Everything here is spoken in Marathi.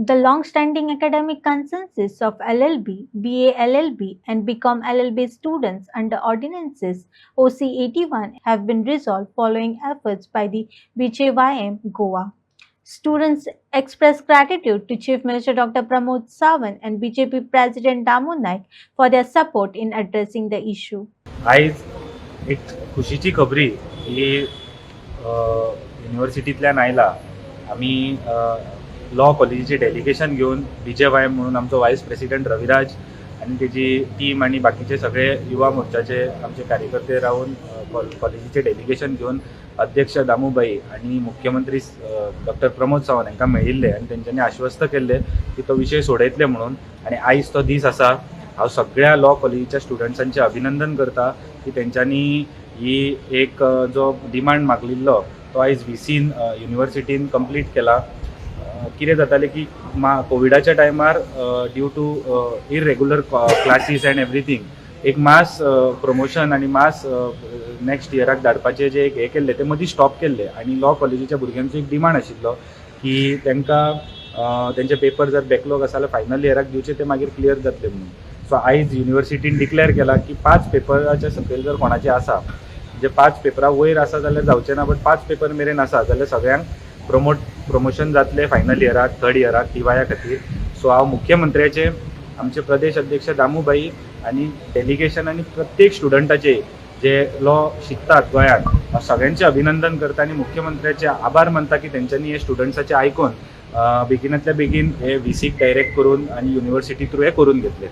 The long-standing academic consensus of LLB, BA LLB, and BCom LLB students under Ordinances OC 81 have been resolved following efforts by the BJYM Goa. Students express gratitude to Chief Minister Dr. Pramod Sawant and BJP President Damu Naik for their support in addressing the issue. आयज एक खुशीची खबरी ही युनिव्हर्सिटींतल्यान आयला. आमी लॉ कॉलेजीचे डेलिगेशन घेऊन BJYM म्हणून आमचो वायस प्रेसिडेंट रविराज आणि तेजी टीम आणि बाकीचे सगळे युवा मोर्चाचे आमचे कार्यकर्ते राहून कॉलेजीचे डेलिगेशन घेऊन अध्यक्ष दामूबाई आणि मुख्यमंत्री डॉक्टर प्रमोद सावंत हांकां मेळिल्ले आणि तेंच्यांनी आश्वस्त केल्ले की तो विशय सोडयतले म्हणून. आणि आयज तो दीस आसा. हांव सगळ्या लॉ कॉलेजीच्या स्टुडंट्सांचे अभिनंदन करता की तेंच्यांनी ही एक जो डिमांड मागलिल्लो तो आयज VCन युनिव्हर्सिटीन कंप्लीट केला. कितें जातालें की कोविडाच्या टायमार due to irregular classes and everything एक मास प्रमोशन आणि मास नेक्स्ट इयराक धाडपाचे जे एक हे केल्ले ते मदीं स्टॉप केल्ले. आणि लॉ कॉलेजीच्या भुरग्यांचो एक डिमांड आशिल्लो की तांकां तेंचे पेपर जर बॅकलॉग आसा जाल्यार फायनल इयराक दिवचे ते मागीर क्लियर जातले म्हणून. सो आयज युनिव्हर्सिटीन डिक्लेअर केला की 5 पेपराच्या सकयल जर कोणाचे आसा जे 5 पेपरा वयर आसा जाल्यार जावचे ना, बट 5 पेपर मेरेन आसा जाल्यार सगळ्यांक प्रमोशन जातले फायनल इयराक, थर्ड इयराक TYया खातीर. सो हांव मुख्यमंत्र्याचे, आमचे प्रदेश अध्यक्ष दामूबाई आणि डेलिगेशन आणि प्रत्येक स्टुडंटाचे जे लॉ शिकतात गोंयांत सगळ्यांचे अभिनंदन करता आणि मुख्यमंत्र्याचे आभार मानता की तेंच्यांनी हे स्टुडंट्साचे आयकून बेगिनांतल्या बेगीन हे VCक डायरेक्ट करून आणि युनिव्हर्सिटी थ्रू हे करून घेतले.